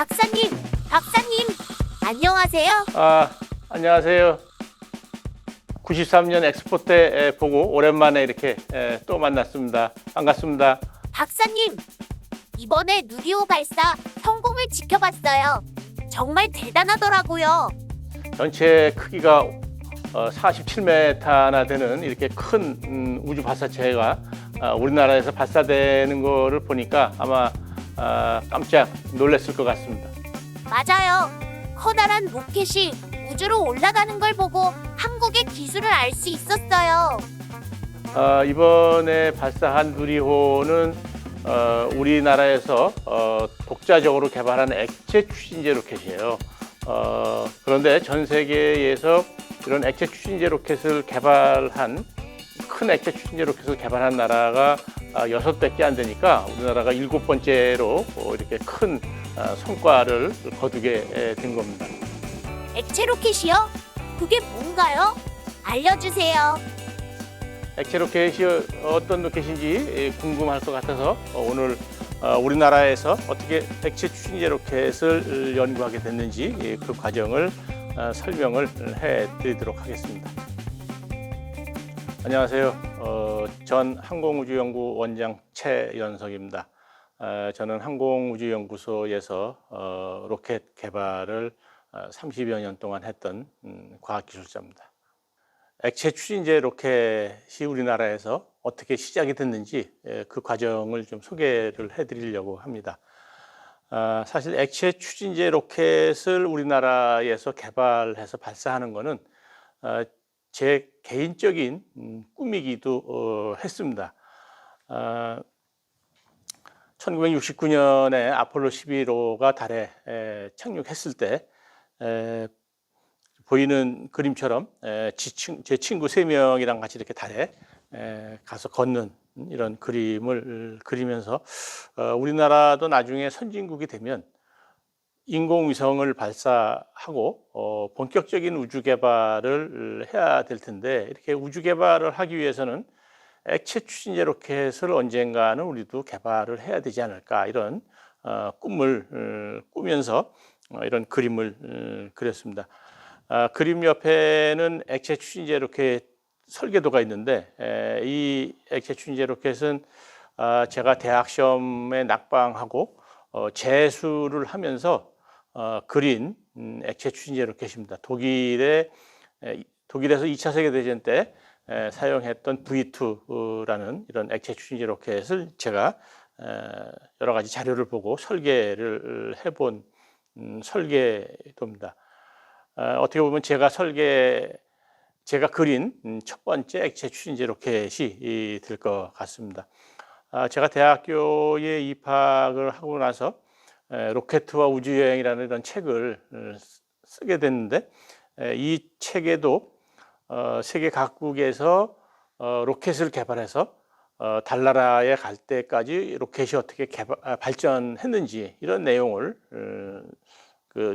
박사님, 박사님, 안녕하세요. 안녕하세요. 93년 엑스포 때 보고 오랜만에 이렇게 또 만났습니다. 반갑습니다. 박사님, 이번에 누리호 발사 성공을 지켜봤어요. 정말 대단하더라고요. 전체 크기가 47m나 되는 이렇게 큰 우주 발사체가 우리나라에서 발사되는 거를 보니까 아마 깜짝 놀랐을 것 같습니다. 맞아요. 커다란 로켓이 우주로 올라가는 걸 보고 한국의 기술을 알 수 있었어요. 이번에 발사한 누리호는 우리나라에서 독자적으로 개발한 액체 추진제 로켓이에요. 그런데 전 세계에서 이런 액체 추진제 로켓을 개발한 큰 액체 추진제 로켓을 개발한 나라가 6개밖에 안 되니까 우리나라가 7번째로 이렇게 큰 성과를 거두게 된 겁니다. 액체 로켓이요? 그게 뭔가요? 알려주세요. 액체 로켓이 어떤 로켓인지 궁금할 것 같아서 오늘 우리나라에서 어떻게 액체 추진제 로켓을 연구하게 됐는지 그 과정을 설명을 해드리도록 하겠습니다. 안녕하세요. 전 항공우주연구 원장 최연석입니다. 저는 항공우주연구소에서 로켓 개발을 30여 년 동안 했던 과학기술자입니다. 액체 추진제 로켓이 우리나라에서 어떻게 시작이 됐는지 그 과정을 좀 소개를 해드리려고 합니다. 사실 액체 추진제 로켓을 우리나라에서 개발해서 발사하는 것은 제 개인적인 꿈이기도 했습니다. 1969년에 아폴로 11호가 달에 착륙했을 때 보이는 그림처럼 제 친구 3명이랑 같이 이렇게 달에 가서 걷는 이런 그림을 그리면서 우리나라도 나중에 선진국이 되면 인공위성을 발사하고 본격적인 우주 개발을 해야 될 텐데 이렇게 우주 개발을 하기 위해서는 액체 추진제 로켓을 언젠가는 우리도 개발을 해야 되지 않을까 이런 꿈을 꾸면서 이런 그림을 그렸습니다. 그림 옆에는 액체 추진제 로켓 설계도가 있는데 이 액체 추진제 로켓은 제가 대학 시험에 낙방하고 재수를 하면서 그린 액체 추진제 로켓입니다. 독일에서 2차 세계대전 때 사용했던 V2라는 이런 액체 추진제 로켓을 제가 여러 가지 자료를 보고 설계를 해본 설계도입니다. 어떻게 보면 제가 그린 첫 번째 액체 추진제 로켓이 될 것 같습니다. 제가 대학교에 입학을 하고 나서 로켓과 우주여행이라는 이런 책을 쓰게 됐는데 이 책에도 세계 각국에서 로켓을 개발해서 달나라에 갈 때까지 로켓이 어떻게 발전했는지 이런 내용을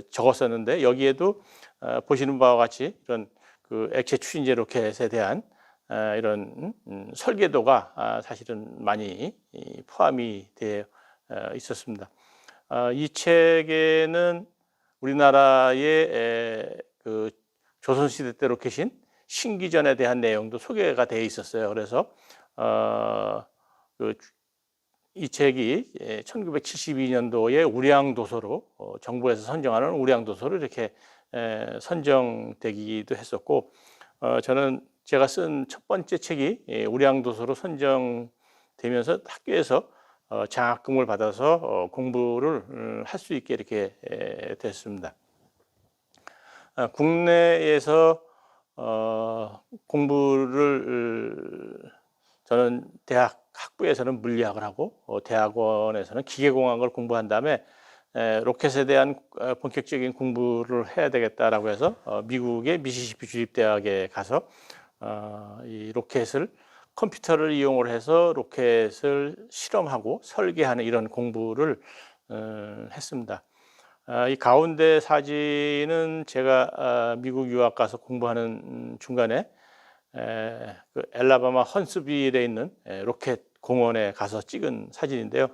적었었는데 여기에도 보시는 바와 같이 이런 그 액체 추진제 로켓에 대한 이런 설계도가 사실은 많이 포함이 되어 있었습니다. 이 책에는 우리나라의 그 조선시대 때 로켓인 신기전에 대한 내용도 소개가 되어 있었어요. 그래서 이 책이 1972년도에 우량도서로 정부에서 선정하는 우량도서로 이렇게 선정되기도 했었고 저는 제가 쓴 첫 번째 책이 우량도서로 선정되면서 학교에서 장학금을 받아서 공부를 할 수 있게 이렇게 됐습니다. 국내에서 공부를 저는 대학 학부에서는 물리학을 하고 대학원에서는 기계공학을 공부한 다음에 로켓에 대한 본격적인 공부를 해야 되겠다라고 해서 미국의 미시시피 주립대학에 가서 이 로켓을 컴퓨터를 이용을 해서 로켓을 실험하고 설계하는 이런 공부를 했습니다. 이 가운데 사진은 제가 미국 유학 가서 공부하는 중간에 그 엘라바마 헌스빌에 있는 로켓 공원에 가서 찍은 사진인데요.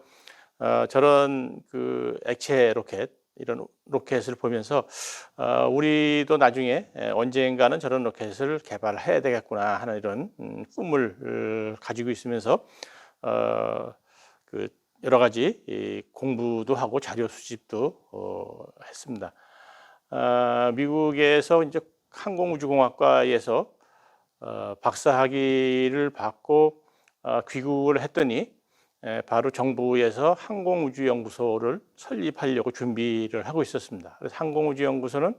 저런 그 액체 로켓 이런 로켓을 보면서 우리도 나중에 언젠가는 저런 로켓을 개발해야 되겠구나 하는 이런 꿈을 가지고 있으면서 그 여러 가지 공부도 하고 자료 수집도 했습니다. 미국에서 이제 항공우주공학과에서 박사학위를 받고 귀국을 했더니 바로 정부에서 항공우주연구소를 설립하려고 준비를 하고 있었습니다. 그래서 항공우주연구소는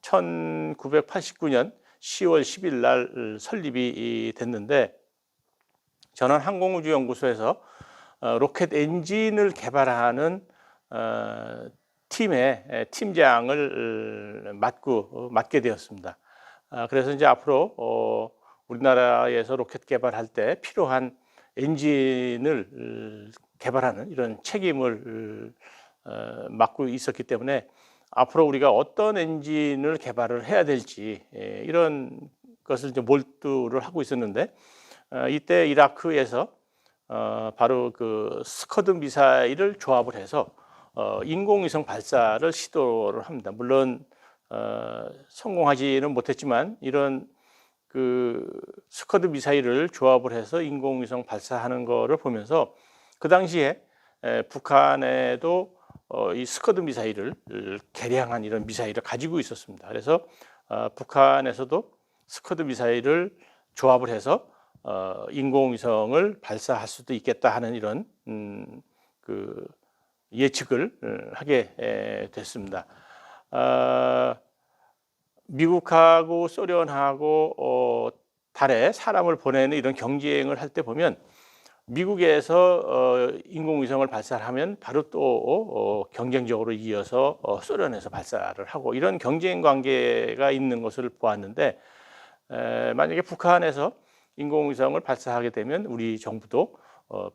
1989년 10월 10일 날 설립이 됐는데 저는 항공우주연구소에서 로켓 엔진을 개발하는 팀의 팀장을 맡게 되었습니다. 그래서 이제 앞으로 우리나라에서 로켓 개발할 때 필요한 엔진을 개발하는 이런 책임을 맡고 있었기 때문에 앞으로 우리가 어떤 엔진을 개발을 해야 될지 이런 것을 이제 몰두를 하고 있었는데 이때 이라크에서 바로 그 스커드 미사일을 조합을 해서 인공위성 발사를 시도를 합니다. 물론 성공하지는 못했지만 이런 그 스커드 미사일을 조합을 해서 인공위성 발사하는 거를 보면서 그 당시에 북한에도 이 스커드 미사일을 개량한 이런 미사일을 가지고 있었습니다. 그래서 북한에서도 스커드 미사일을 조합을 해서 인공위성을 발사할 수도 있겠다 하는 이런 그 예측을 하게 됐습니다. 미국하고 소련하고 달에 사람을 보내는 이런 경쟁을 할 때 보면 미국에서 인공위성을 발사하면 바로 또 경쟁적으로 이어서 소련에서 발사를 하고 이런 경쟁 관계가 있는 것을 보았는데 만약에 북한에서 인공위성을 발사하게 되면 우리 정부도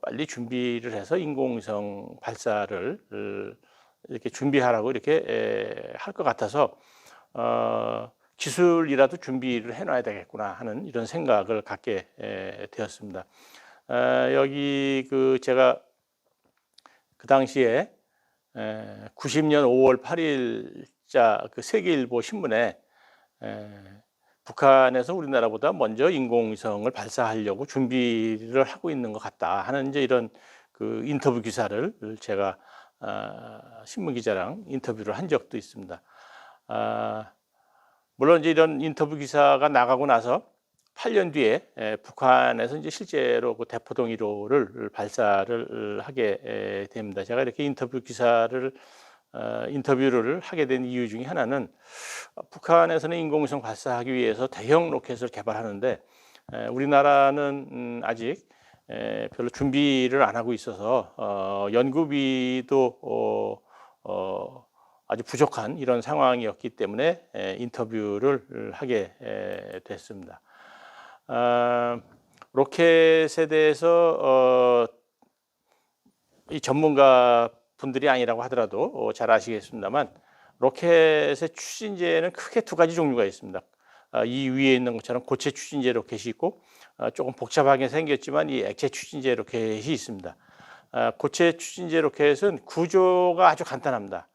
빨리 준비를 해서 인공위성 발사를 이렇게 준비하라고 이렇게 할 것 같아서 기술이라도 준비를 해놔야 되겠구나 하는 이런 생각을 갖게 되었습니다. 여기 그 제가 그 당시에 90년 5월 8일자 그 세계일보 신문에 북한에서 우리나라보다 먼저 인공위성을 발사하려고 준비를 하고 있는 것 같다 하는 이제 이런 그 인터뷰 기사를 제가 신문 기자랑 인터뷰를 한 적도 있습니다. 물론 이제 이런 인터뷰 기사가 나가고 나서 8년 뒤에 북한에서 이제 실제로 그 대포동 1호를 발사를 하게 됩니다. 제가 이렇게 인터뷰를 하게 된 이유 중에 하나는 북한에서는 인공위성 발사하기 위해서 대형 로켓을 개발하는데 우리나라는 아직 별로 준비를 안 하고 있어서 연구비도 아주 부족한 이런 상황이었기 때문에 인터뷰를 하게 됐습니다. 로켓에 대해서 이 전문가 분들이 아니라고 하더라도 잘 아시겠습니다만 로켓의 추진제는 크게 두 가지 종류가 있습니다. 이 위에 있는 것처럼 고체 추진제 로켓이 있고 조금 복잡하게 생겼지만 이 액체 추진제 로켓이 있습니다. 고체 추진제 로켓은 구조가 아주 간단합니다.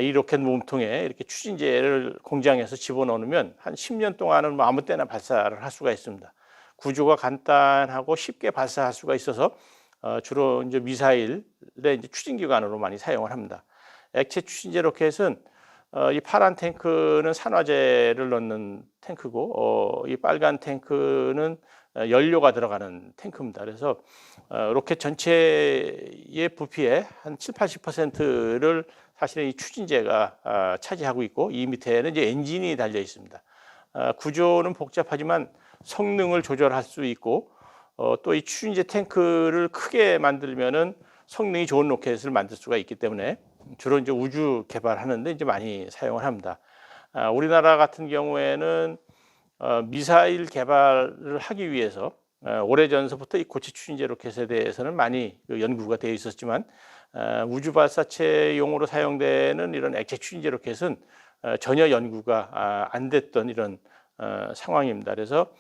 이 로켓 몸통에 이렇게 추진제를 공장에서 집어넣으면 한 10년 동안은 뭐 아무 때나 발사를 할 수가 있습니다. 구조가 간단하고 쉽게 발사할 수가 있어서 주로 이제 미사일의 이제 추진기관으로 많이 사용을 합니다. 액체 추진제 로켓은 이 파란 탱크는 산화제를 넣는 탱크고 이 빨간 탱크는 연료가 들어가는 탱크입니다. 그래서 로켓 전체의 부피의 한 70~80%를 사실은 이 추진제가 차지하고 있고 이 밑에는 이제 엔진이 달려 있습니다. 구조는 복잡하지만 성능을 조절할 수 있고 또 이 추진제 탱크를 크게 만들면은 성능이 좋은 로켓을 만들 수가 있기 때문에 주로 이제 우주 개발하는데 이제 많이 사용을 합니다. 우리나라 같은 경우에는 미사일 개발을 하기 위해서 오래전서부터 이 고체 추진제 로켓에 대해서는 많이 연구가 되어 있었지만 우주 발사체용으로 사용되는 이런 액체 추진제 로켓은 전혀 연구가 안 됐던 이런 상황입니다. 그래서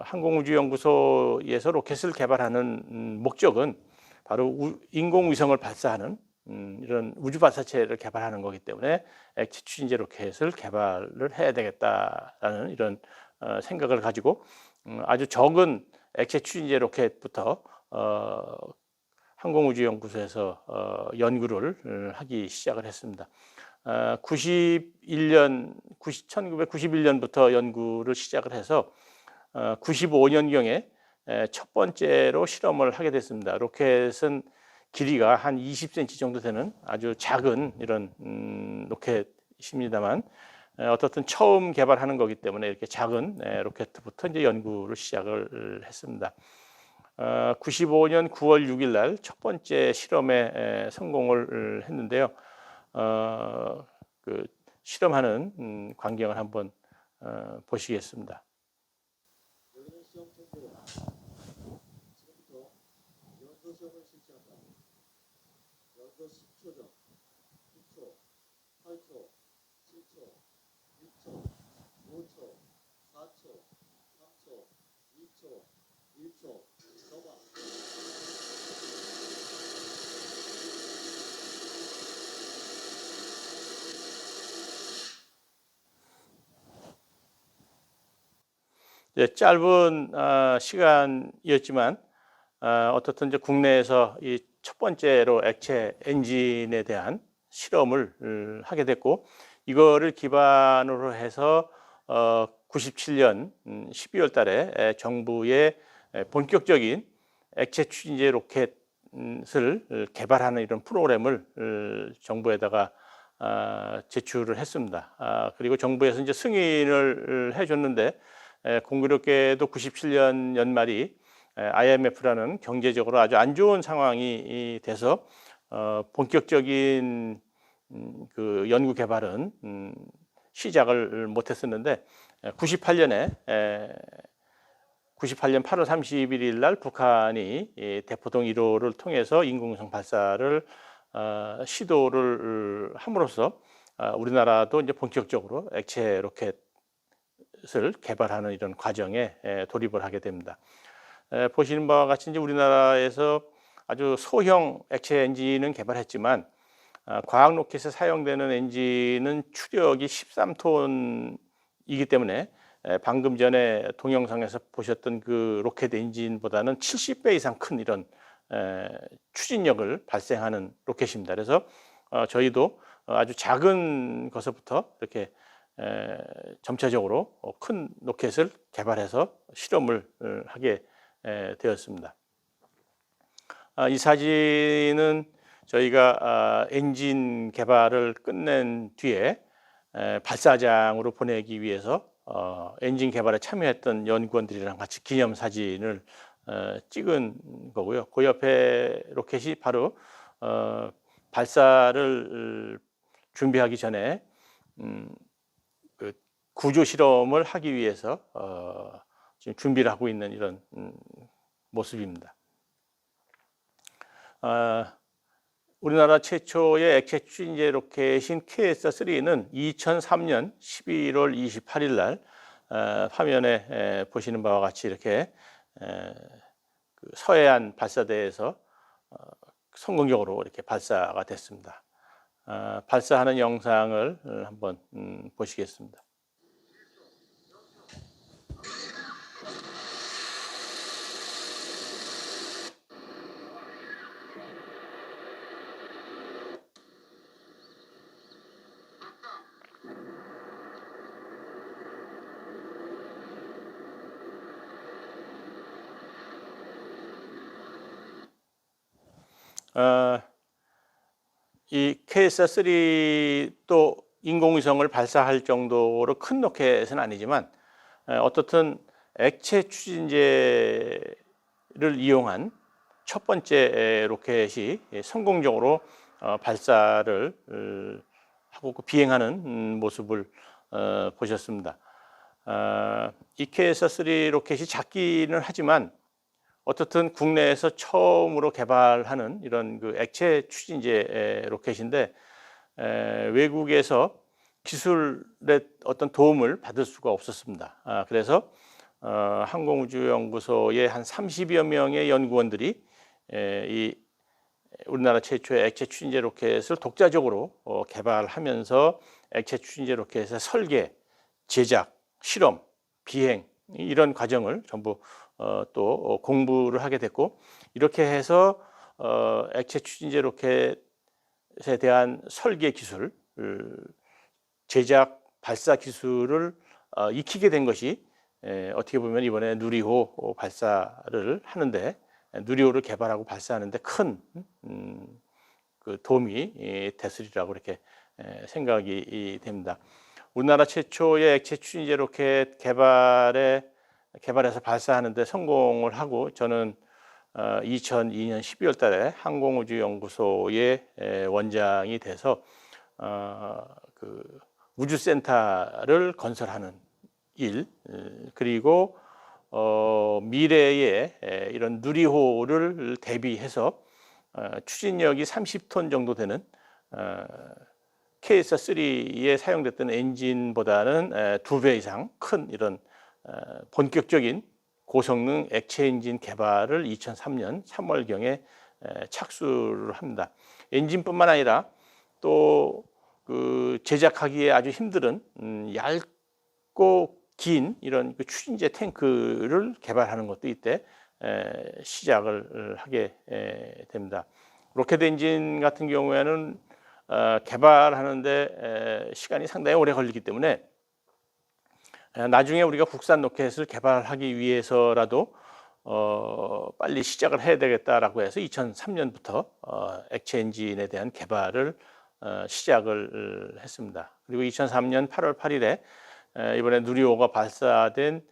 항공우주연구소에서 로켓을 개발하는 목적은 바로 인공위성을 발사하는 이런 우주 발사체를 개발하는 거기 때문에 액체 추진제 로켓을 개발을 해야 되겠다라는 이런 생각을 가지고 아주 적은 액체 추진제 로켓부터 항공우주연구소에서 연구를 하기 시작을 했습니다. 1991년부터 연구를 시작을 해서 95년경에 첫 번째로 실험을 하게 됐습니다. 로켓은 길이가 한 20cm 정도 되는 아주 작은 이런 로켓입니다만 어떻든 처음 개발하는 거기 때문에 이렇게 작은 로켓부터 이제 연구를 시작을 했습니다. 95년 9월 6일 날 첫 번째 실험에 성공을 했는데요. 그 실험하는 광경을 한번 보시겠습니다. 여기는 시험 통계로다. 지금부터 연소 시험을 실시한다. 연소 10초 전, 9초, 8초, 7초, 6초, 5초, 4초, 3초, 2초, 1초, 서봐. 짧은 시간이었지만 어떻든 이제 국내에서 이 첫 번째로 액체 엔진에 대한 실험을 하게 됐고 이거를 기반으로 해서 97년 12월 달에 정부의 본격적인 액체 추진제 로켓을 개발하는 이런 프로그램을 정부에다가 제출을 했습니다. 그리고 정부에서 이제 승인을 해줬는데 공교롭게도 97년 연말이 IMF라는 경제적으로 아주 안 좋은 상황이 돼서 본격적인 그 연구 개발은 시작을 못했었는데 98년 8월 31일 날 북한이 대포동 1호를 통해서 인공위성 발사를 시도를 함으로써 우리나라도 이제 본격적으로 액체 로켓을 개발하는 이런 과정에 돌입을 하게 됩니다. 보시는 바와 같이 이제 우리나라에서 아주 소형 액체 엔진은 개발했지만 과학 로켓에 사용되는 엔진은 추력이 13톤이기 때문에 방금 전에 동영상에서 보셨던 그 로켓 엔진보다는 70배 이상 큰 이런 추진력을 발생하는 로켓입니다. 그래서 저희도 아주 작은 것부터 이렇게 점차적으로 큰 로켓을 개발해서 실험을 하게 되었습니다. 이 사진은 저희가 엔진 개발을 끝낸 뒤에 발사장으로 보내기 위해서 엔진 개발에 참여했던 연구원들이랑 같이 기념 사진을 찍은 거고요. 그 옆에 로켓이 바로 발사를 준비하기 전에 그 구조 실험을 하기 위해서 지금 준비를 하고 있는 이런 모습입니다. 우리나라 최초의 액체 추진제 로켓인 KS-3는 2003년 11월 28일 날 화면에 보시는 바와 같이 이렇게 그 서해안 발사대에서 성공적으로 이렇게 발사가 됐습니다. 발사하는 영상을 한번 보시겠습니다. 이 KS-3도 인공위성을 발사할 정도로 큰 로켓은 아니지만 어떻든 액체 추진제를 이용한 첫 번째 로켓이 성공적으로 발사를 하고 비행하는 모습을 보셨습니다. 이 KS-3 로켓이 작기는 하지만 어떻든 국내에서 처음으로 개발하는 이런 그 액체 추진제 로켓인데 외국에서 기술의 어떤 도움을 받을 수가 없었습니다. 그래서 항공우주연구소의 한 30여 명의 연구원들이 이 우리나라 최초의 액체 추진제 로켓을 독자적으로 개발하면서 액체 추진제 로켓의 설계, 제작, 실험, 비행 이런 과정을 전부 또 공부를 하게 됐고, 이렇게 해서 액체 추진제 로켓에 대한 설계 기술, 제작, 발사 기술을 익히게 된 것이 어떻게 보면 이번에 누리호 발사를 하는데, 누리호를 개발하고 발사하는데 큰 그 도움이 됐으리라고 이렇게 생각이 됩니다. 우리나라 최초의 액체 추진제 로켓 개발해서 발사하는데 성공을 하고, 저는 2002년 12월 달에 항공우주연구소의 원장이 돼서 그 우주센터를 건설하는 일, 그리고 미래의 이런 누리호를 대비해서 추진력이 30톤 정도 되는 KS-3에 사용됐던 엔진보다는 2배 이상 큰 이런 본격적인 고성능 액체 엔진 개발을 2003년 3월경에 착수를 합니다. 엔진뿐만 아니라 또 그 제작하기에 아주 힘든 얇고 긴 이런 그 추진제 탱크를 개발하는 것도 이때 시작을 하게 됩니다. 로켓 엔진 같은 경우에는 개발하는데 시간이 상당히 오래 걸리기 때문에 나중에 우리가 국산 로켓을 개발하기 위해서라도 빨리 시작을 해야 되겠다라고 해서 2003년부터 액체 엔진에 대한 개발을 시작을 했습니다. 그리고 2003년 8월 8일에 이번에 누리호가 발사된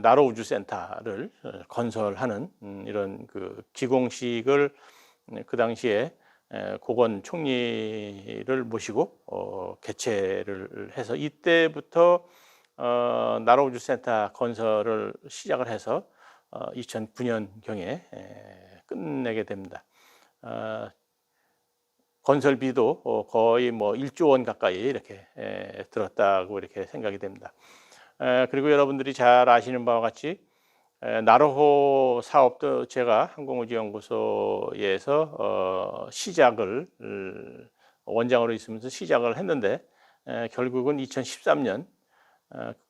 나로 우주센터를 건설하는 이런 그 기공식을 그 당시에 고건 총리를 모시고 개최를 해서, 이때부터 나로 우주센터 건설을 시작을 해서 2009년경에 끝내게 됩니다. 건설비도 거의 뭐 1조 원 가까이 이렇게 들었다고 이렇게 생각이 됩니다. 그리고 여러분들이 잘 아시는 바와 같이 나로호 사업도 제가 항공우주연구소에서 시작을 원장으로 있으면서 시작을 했는데, 결국은 2013년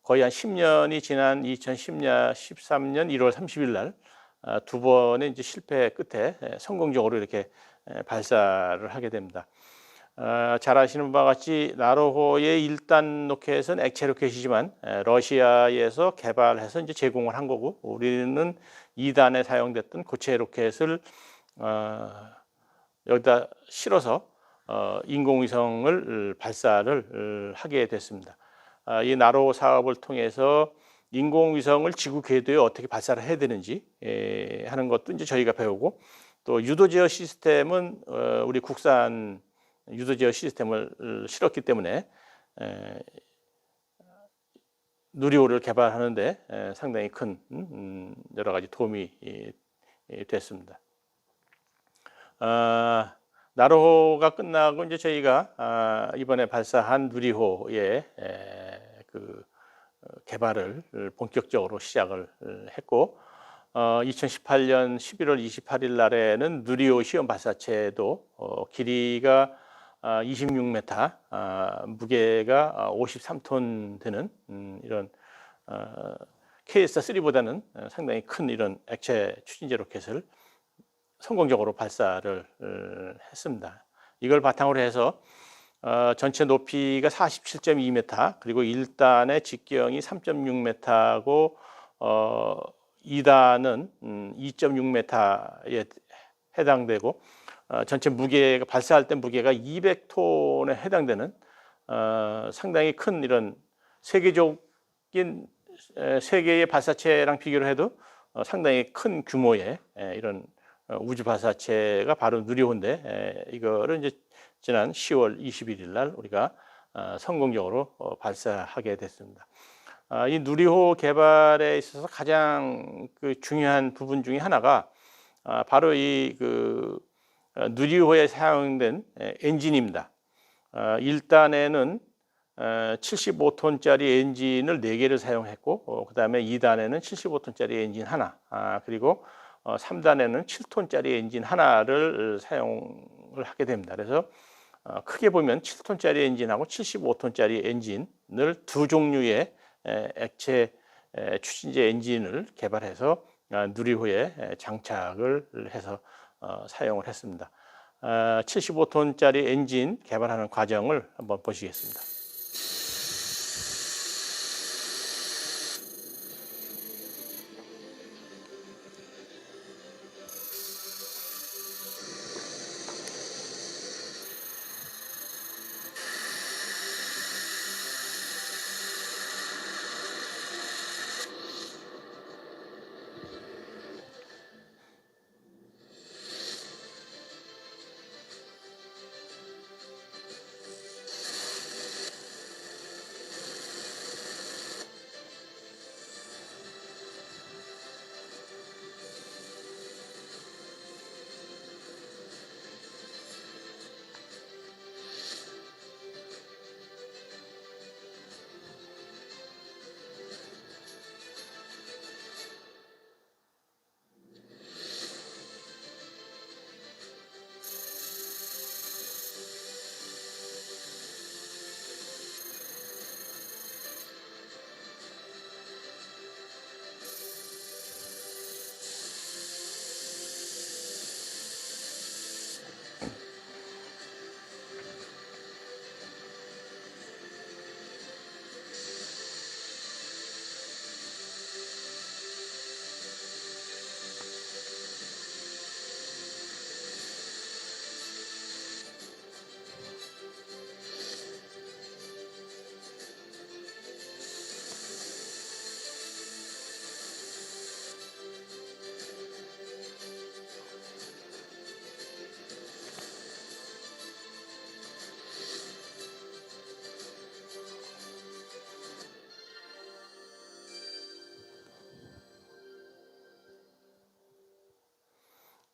거의 한 10년이 지난 2013년 1월 30일 날 두 번의 이제 실패 끝에 성공적으로 이렇게 발사를 하게 됩니다. 잘 아시는 바와 같이 나로호의 1단 로켓은 액체 로켓이지만 러시아에서 개발해서 이제 제공을 한 거고, 우리는 2단에 사용됐던 고체 로켓을 여기다 실어서 인공위성을 발사를 하게 됐습니다. 이 나로 사업을 통해서 인공위성을 지구 궤도에 어떻게 발사를 해야 되는지 하는 것도 이제 저희가 배우고, 또 유도 제어 시스템은 우리 국산 유도 제어 시스템을 실었기 때문에 누리호를 개발하는데 상당히 큰 여러 가지 도움이 됐습니다. 나로호가 끝나고 이제 저희가 이번에 발사한 누리호의 그 개발을 본격적으로 시작을 했고, 2018년 11월 28일 날에는 누리호 시험 발사체도 길이가 26m, 무게가 53톤 되는 이런 KS-3보다는 상당히 큰 이런 액체 추진제 로켓을 성공적으로 발사를 했습니다. 이걸 바탕으로 해서 전체 높이가 47.2m, 그리고 1단의 직경이 3.6m고 2단은 2.6m에 해당되고, 전체 무게가 발사할 때 무게가 200톤에 해당되는 상당히 큰 이런 세계적인 세계의 발사체랑 비교를 해도 상당히 큰 규모의 이런 우주 발사체가 바로 누리호인데, 이거를 이제 지난 10월 21일 날 우리가 성공적으로 발사하게 됐습니다. 이 누리호 개발에 있어서 가장 그 중요한 부분 중에 하나가 바로 이 그 누리호에 사용된 엔진입니다. 1단에는 75톤짜리 엔진을 4개를 사용했고, 그 다음에 2단에는 75톤짜리 엔진 하나, 그리고 3단에는 7톤짜리 엔진 하나를 사용을 하게 됩니다. 그래서 크게 보면 7톤짜리 엔진하고 75톤짜리 엔진을 두 종류의 액체 추진제 엔진을 개발해서 누리호에 장착을 해서 사용을 했습니다. 75톤짜리 엔진 개발하는 과정을 한번 보시겠습니다.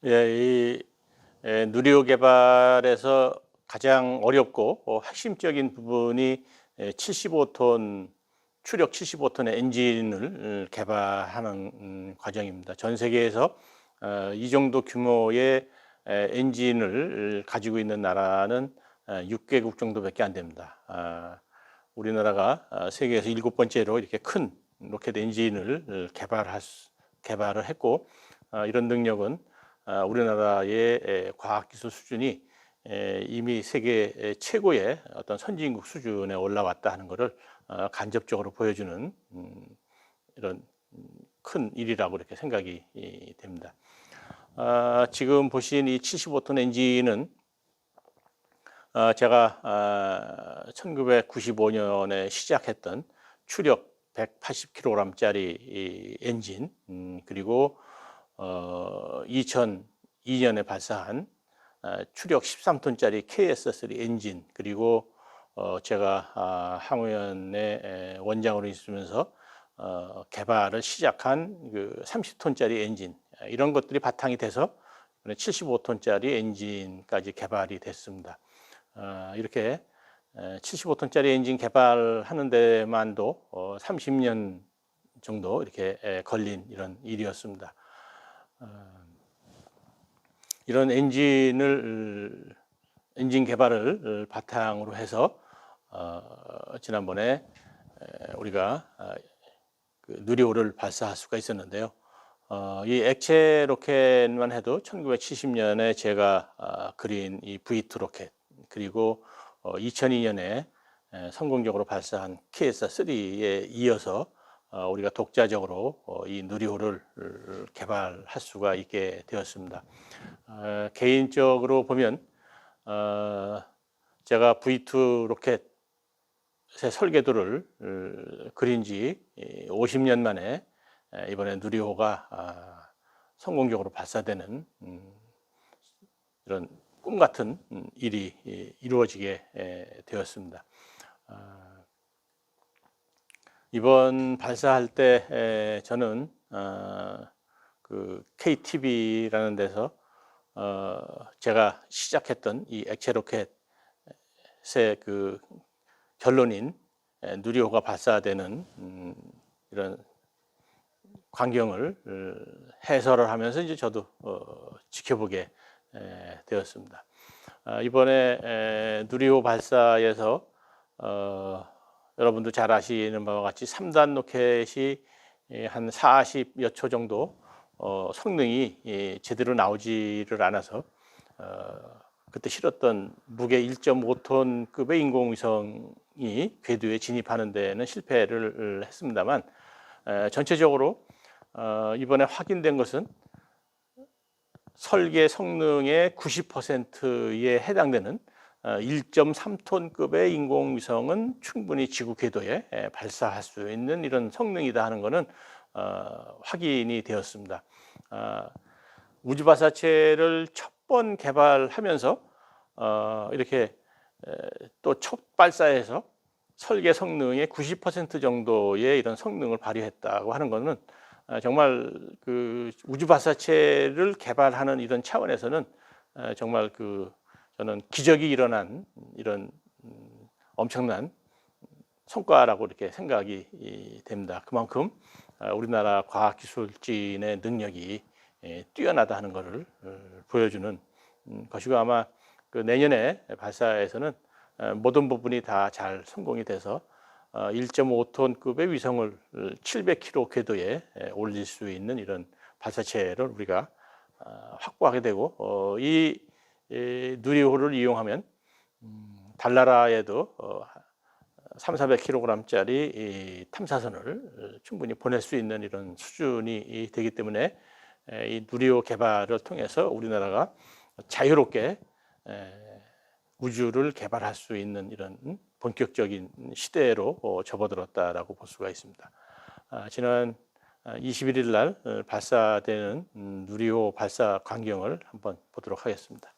이 누리호 개발에서 가장 어렵고 핵심적인 부분이 75톤 추력 75톤의 엔진을 개발하는 과정입니다. 전 세계에서 이 정도 규모의 엔진을 가지고 있는 나라는 6개국 정도밖에 안 됩니다. 우리나라가 세계에서 7번째로 이렇게 큰 로켓 엔진을 개발을 했고, 이런 능력은 우리나라의 과학기술 수준이 이미 세계 최고의 어떤 선진국 수준에 올라왔다 하는 것을 간접적으로 보여주는 이런 큰 일이라고 이렇게 생각이 됩니다. 지금 보신 이 75톤 엔진은 제가 1995년에 시작했던 추력 180kg짜리 엔진, 그리고 2002년에 발사한 추력 13톤짜리 KS3 엔진, 그리고 제가 항우연의 원장으로 있으면서 개발을 시작한 그 30톤짜리 엔진, 이런 것들이 바탕이 돼서 75톤짜리 엔진까지 개발이 됐습니다. 이렇게 75톤짜리 엔진 개발하는 데만도 30년 정도 이렇게 걸린 이런 일이었습니다. 이런 엔진 개발을 바탕으로 해서 지난번에 우리가 그 누리호를 발사할 수가 있었는데요. 이 액체 로켓만 해도 1970년에 제가 그린 이 V2 로켓, 그리고 2002년에 성공적으로 발사한 KS3에 이어서 우리가 독자적으로 이 누리호를 개발할 수가 있게 되었습니다. 개인적으로 보면 제가 V2 로켓의 설계도를 그린 지 50년 만에 이번에 누리호가 성공적으로 발사되는 이런 꿈 같은 일이 이루어지게 되었습니다. 이번 발사할 때 저는 그 KTB라는 데서 제가 시작했던 이 액체 로켓의 그 결론인 누리호가 발사되는 이런 광경을 해설을 하면서 이제 저도 지켜보게 되었습니다. 이번에 누리호 발사에서 여러분도 잘 아시는 바와 같이 3단 로켓이 한 40여 초 정도 성능이 제대로 나오지를 않아서 그때 실었던 무게 1.5톤급의 인공위성이 궤도에 진입하는 데는 실패를 했습니다만 전체적으로 이번에 확인된 것은 설계 성능의 90%에 해당되는 1.3톤급의 인공위성은 충분히 지구 궤도에 발사할 수 있는 이런 성능이다 하는 것은 확인이 되었습니다. 우주 발사체를 첫 번 개발하면서 이렇게 또 첫 발사에서 설계 성능의 90% 정도의 이런 성능을 발휘했다고 하는 것은 정말 그 우주 발사체를 개발하는 이런 차원에서는 정말 저는 기적이 일어난 이런 엄청난 성과라고 이렇게 생각이 됩니다. 그만큼 우리나라 과학기술진의 능력이 뛰어나다 하는 것을 보여주는 것이고, 아마 그 내년에 발사에서는 모든 부분이 다 잘 성공이 돼서 1.5톤급의 위성을 700km 궤도에 올릴 수 있는 이런 발사체를 우리가 확보하게 되고, 이 누리호를 이용하면 달나라에도 300~400kg짜리 탐사선을 충분히 보낼 수 있는 이런 수준이 되기 때문에 이 누리호 개발을 통해서 우리나라가 자유롭게 우주를 개발할 수 있는 이런 본격적인 시대로 접어들었다라고 볼 수가 있습니다. 지난 21일 날 발사되는 누리호 발사 광경을 한번 보도록 하겠습니다.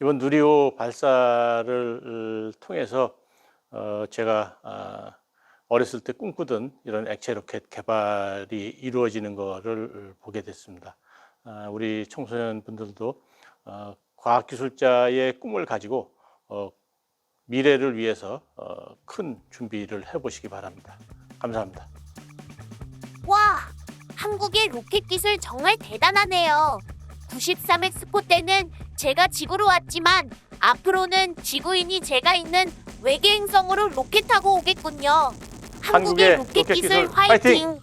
이번 누리호 발사를 통해서 제가 어렸을 때 꿈꾸던 이런 액체 로켓 개발이 이루어지는 것을 보게 됐습니다. 우리 청소년 분들도 과학기술자의 꿈을 가지고 미래를 위해서 큰 준비를 해보시기 바랍니다. 감사합니다. 와, 한국의 로켓 기술 정말 대단하네요. 93 엑스포 때는 제가 지구로 왔지만 앞으로는 지구인이 제가 있는 외계 행성으로 로켓 타고 오겠군요. 한국의 로켓 기술 화이팅!